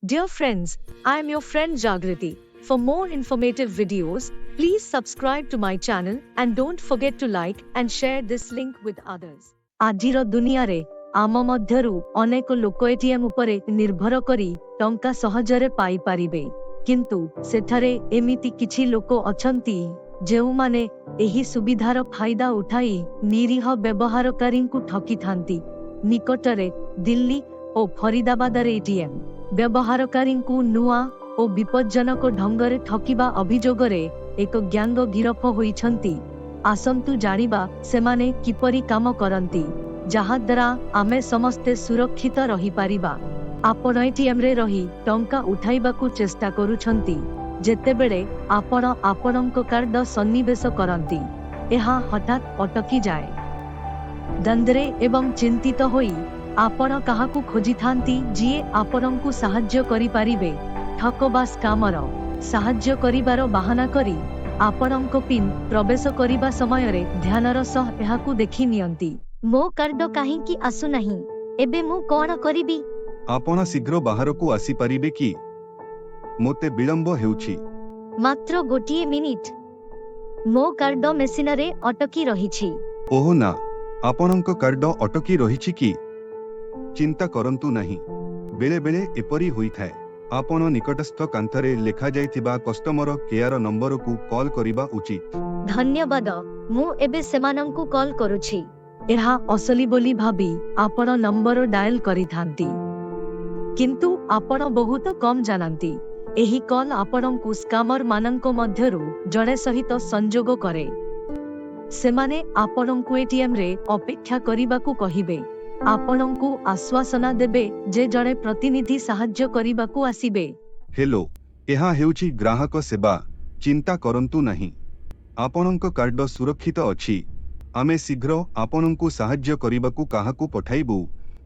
Dear friends, I am your friend Jagriti. For more informative videos, please subscribe to my channel and don't forget to like and share this link with others. आजिर दुनिया रे आम मध्यरु अनेक लोक ATM उपरे निर्भर करी टंका सहजरे पाई पारिबे, किंतु सेठारे एमिति किछि लोक अछंती जेउमाने एही सुविधार फायदा उठाई निरीह व्यवहारकारींकु ठकी थांती। निकटरे दिल्ली और फरीदाबाद रे एटीएम व्यवहारकारींकु नुआ और विपज्जनक ढंगरे ठकिबा अभियोगरे एक ग्यांग गिरफ होइछंती। आसंतु जानिबा सेमाने किपरि काम करंती, जहा द्वारा आमे समस्ते सुरक्षित रही पारिबा। आपण एटीएम रे रही टंका उठाइबाकू चेष्टा करूछंती, जेतेबेले आपण आपणक कार्ड सन्निवेश करंती, एहा हठात अटकी जाए। दंदरे एवं चिंतित होई आपण काहाकू खोजी थांती जिए आपणकू साहाय्य करि पारिबे। ठक बा स्कामर साहाय्य करिबार बहाना करी आपणक पिन प्रवेश करिबा समयरे ध्यानर सह एहाकू देखि नियंती। मो कार्ड काहींकी आसु नाही, एबे मु कोन करिबी? आपण शीघ्र बाहरकू आसी पारिबे कि? मोते विलंब हेउछि। मात्र गोटिए मिनिट। मो कार्ड मेसिनरे अटकी रहिछि। ओहो ना, आपणक कार्ड अटकी रहिछि कि? चिंता करंतु नाही, बेले बेले एपरी होइथाय। आपण निकटस्थ कांथरे लेखा जाइथिबा कस्टमर केयर नंबर को कॉल करिबा उचित। धन्यवाद, मु एबे सेमानंकु कॉल करूछि। एहा असली बोली भाबी आपण नंबर डायल करि थांती, किंतु आपण बहुत कम जानंती। एही कॉल आपणकू स्कामर मानंको मध्यरु जणे सहित संजोग करे। सेमाने आपणकू एटीएम रे अपेक्षा करिबाकू कहिबे, आपणकू आश्वासना देबे जे जणे प्रतिनिधि साहाय्य करिबाकू आसीबे। हेलो, एहा हेउछि ग्राहक सेवा, चिंता करंतु नाही। आपणक कार्ड सुरक्षित अछि। आमे शीघ्र आपणकू साहाय्य करिबाकू काहाकू पठाइबू।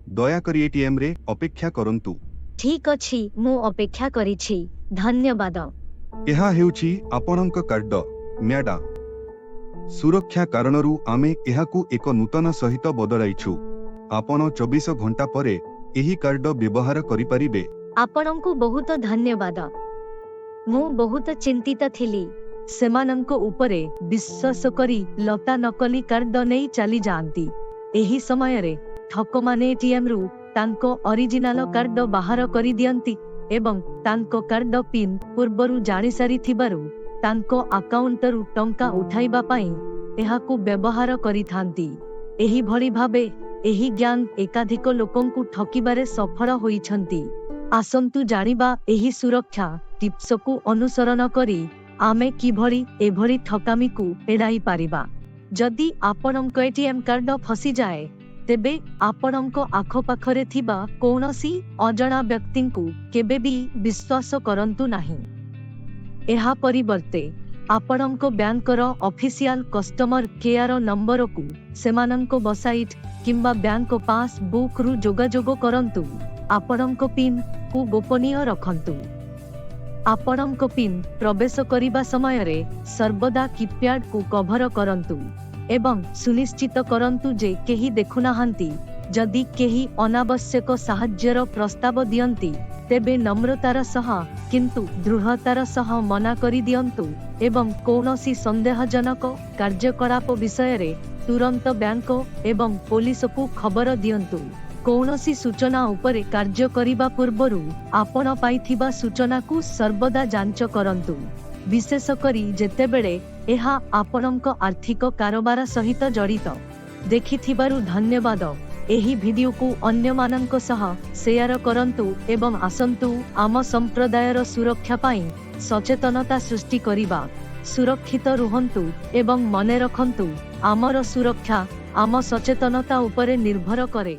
दया करी एटीएम रे अपेक्षा करंतु। ठीक अछि, मु अपेक्षा करिछि। धन्यवाद। एहा हेउछि आपणक कार्ड, म्याडम। सुरक्षा कारणरू आमे एहाकू एक नूतन सहित बदलाइछु। आपण 24 घंटा परे एही कार्ड व्यवहार करि परिबे। आपणकू बहुत धन्यवाद। मु बहुत चिंतित थिली। सेमानंको उपरे विश्वास करी लता नकली कार्ड नहीं चली जाती। एही समयरे ठक माने एटीएम रु तांको ओरिजिनल कार्ड बाहर करी दियंती एवं तांको कार्ड पिन पूर्वरु जानि सारी थिबारु तांको अकाउंट रु टंका उठाइबा पई एहाकू व्यवहार करी थांती। एही भली भाबे एही ग्यांग एकाधिक लोकंकु ठकिबारे सफल होइछंती। आसंतु जानिबा एही सुरक्षा टिप्स को अनुसरण करी आमे किभली एभली ठकामी को एड़ाई पारिबा। जदि आपणक एटीएम कार्ड फसी जाए, तेबे आपणक आखपाखरे थिबा कौनसी अजणा व्यक्ति को केबे भी विश्वास करंतु नाही। एहा परिवर्ते आपणक बैंकर ऑफिशियल कस्टमर केयर नंबर को सेमानंक वेबसाइट किंबा बैंक पासबुक रु जोगाजोग करंतु। आपणक पिन को गोपनीय रखंतु। आपणक पिन प्रवेश करिबा समयरे सर्वदा कीपैड को कभर करंतु एवं सुनिश्चित करंतु जे केही देखुनाहांती। जदि केही अनावश्यक साहाय्यर प्रस्ताव दियंती, तेबे नम्रतार सह किंतु दृढ़तार सह मना करि दियंतु एवं कौनसी संदेहजनक कार्यकलाप विषय तुरंत बैंक एवं पुलिस को खबर दियंतु। कौनसी सूचना उपरे कार्य करिबा पूर्वरु आपण पाइथिबा सूचना को सर्वदा जांच करंतु, विशेष करी जेतेबेले एहा आपणक आर्थिक कारोबार सहित जड़ित। देखिथिबारु धन्यवाद। एही वीडियो को अन्य मानक सह शेयर करंतु एवं आसंतु आम संप्रदायर सुरक्षा पाई सचेतनता सृष्टि करिबा। सुरक्षित रुहंतु एवं मने रखंतु, आमर सुरक्षा आम सचेतनता उपरे निर्भर करे।